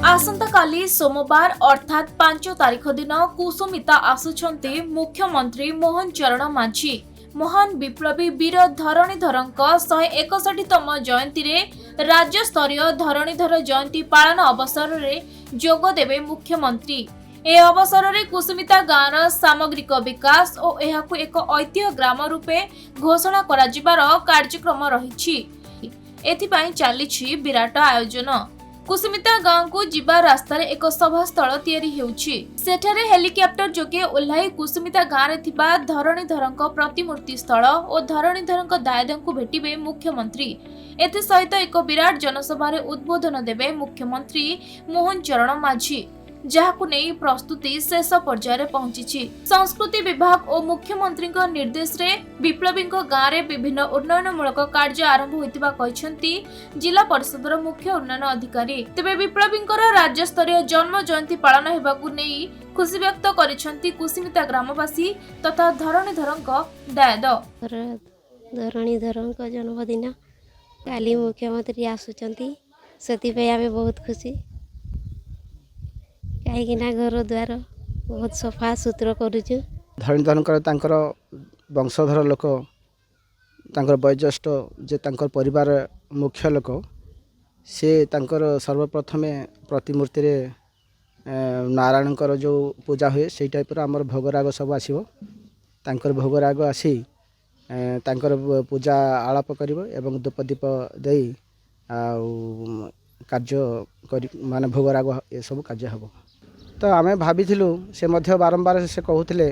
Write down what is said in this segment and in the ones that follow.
आसंता काली सोमवार अर्थात 5 तारिख दिन कुसुमिता आसुछन्ते मुख्यमंत्री मोहन चरण माझी महान विप्लवी वीर धरणीधरଙ୍କ 161तम जयंती रे राज्य स्तरीय धरणीधर जयंती पालन अवसर रे जोग देबे मुख्यमंत्री। ए अवसर रे कुसुमिता गाँवर सामग्रिक विकास और एहाकु एक ऐतिह्य ग्राम रूपे घोषणा करा जिबार कार्यक्रम रहिछि। एथिपाई चलीछि विराट आयोजन। कुसुमिता गाँव को जीवा रास्तार एक सभास्थल तैयारी हेउछि। सेठारे हेलिकॉप्टर जोगे ओह्लाई कुसुमिता गाँव रे थिबा धरणीधरଙ୍କ प्रतिमूर्ति स्थल और धरणीधरଙ୍କ दायदଙ୍କୁ भेटिबे मुख्यमंत्री। एथे सहित एक विराट जनसभा उद्बोधन देबे मुख्यमंत्री मोहन चरण माझी, जहाकु नेई प्रस्तुति शेष पर्यायर पहुंची। संस्कृति विभाग और मुख्यमंत्री निर्देश रे विप्लवी गाँव रे विभिन्न उन्नयनमूलक कार्य आरंभ होइतिबा कहिसेंती जिला परिषदर मुख्य उन्नयन अधिकारी। तेबे विप्लवी राज्य स्तरीय जन्म जयंती पालन हेबाकु नेई खुशी व्यक्त करिसेंती कुसुमिता ग्रामवासी तथा धरणीधरଙ୍କ दायद। धरणीधरଙ୍କ जन्मदिन काली मुख्यमंत्री आसुचंती, सेति आमे बहुत खुशी। कहीं घर द्वार बहुत सफा सुतरा करुचु। धरणीधर वंशधर लोक वयोज्येष्ठ जे परिवार मुख्य लोक से सर्वप्रथमे प्रतिमूर्ति रे नारायण जो पूजा हुए से टाइप आमर भोगराग सब आसो। भोगराग आसी पूजा आलाप कर धूपदीप दे कार्य माने भोगराग ये सब कार्य हम। तो आमे भाविथिलु से मध्य बारंबार से कहूथिले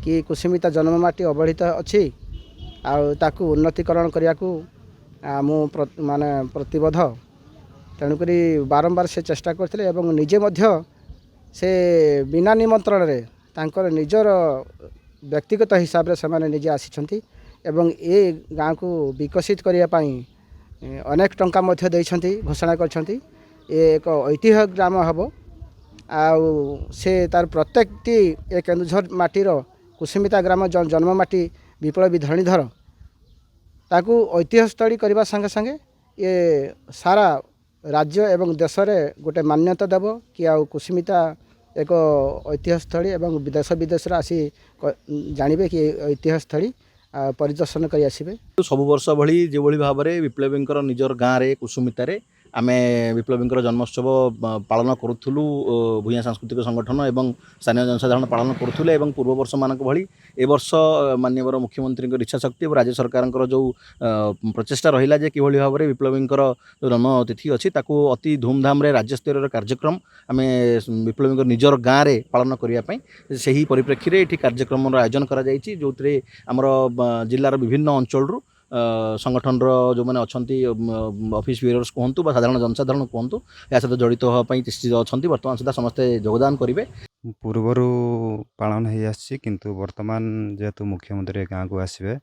कि कुसुमिता जन्ममाटी अवहेलित अच्छी ताकू उन्नतीकरण करने को माने प्रतिबद्ध। तेणुक बारंबार से चेष्टा करते एवं निजे मध्य से बिना निमंत्रण रे तांकर निजर व्यक्तिगत हिसाब रे से निजे आसी एवं ए गाँ को विकसित करने अनेक टंका मध्य देइछंती, घोषणा करछंती। एक ऐतिह्य ग्राम हम से तार प्रत्येकटी ए केन्दुझर माटीर कुसुमिता ग्राम जन्म माटी विप्लवी धरणीधर ताकू ऐतिह्यस्थली करने संगे संगे ये सारा राज्य एवं देश में गोटे मान्यता देव कि आ कुसुमिता एक ऐतिह्यस्थली एवं देश विदेश आसी जानवे कि ऐतिह्यस्थली परिदर्शन कर आसबे। सब वर्ष भली जो भाव में विप्लवी निजर गाँव में कुसुमितार आमे विप्लवी जन्मोत्सव पालन करूँ। भूया सांस्कृतिक संगठन एवं स्थानीय जनसाधारण पालन करुले एवं पूर्व वर्ष मानक भली ए वर्ष माननीय मुख्यमंत्री इच्छा शक्ति और राज्य सरकार जो प्रचेषा रहा कि भाव में विप्लवी जो जन्मतिथि अच्छी ताकू अति धूमधाम रे राज्य स्तर कार्यक्रम आम विप्लवी निजर गाँव में पालन करने से ही परिप्रेक्षी में ये कार्यक्रम आयोजन कर आमर जिलार विभिन्न अंचल संगठन जो मैंने अच्छा ऑफिस ब्यूरोस कहतु साधारण जनसाधारण कहतु या सहित जड़ित होगापी निश्चित अच्छा बर्तमान सुधा समस्ते योगदान करेंगे। पूर्वर पालन हो आसी किंतु वर्तमान जेहेतु मुख्यमंत्री गाँव को आसवे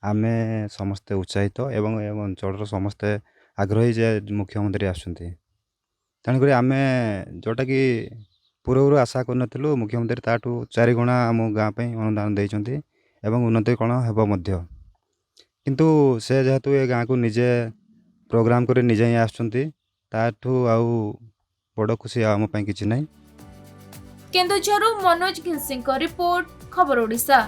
आमे समस्ते उत्साहित एवं अंचल समस्ते आग्रही जे मुख्यमंत्री आसुँच। तेणुक आम जोटा कि पूर्वर आशा करूँ मुख्यमंत्री ताठू 4 गुणा आम गाँव अनुदान देते एवं उन्नतीकरण हेब। किंतु से जेहेतु ये गाँव को निजे प्रोग्राम कर निजे ही आठू आउ बड़ खुशी आम कि ना। केन्दुझर मनोज घिंसी रिपोर्ट, खबर ओडिशा।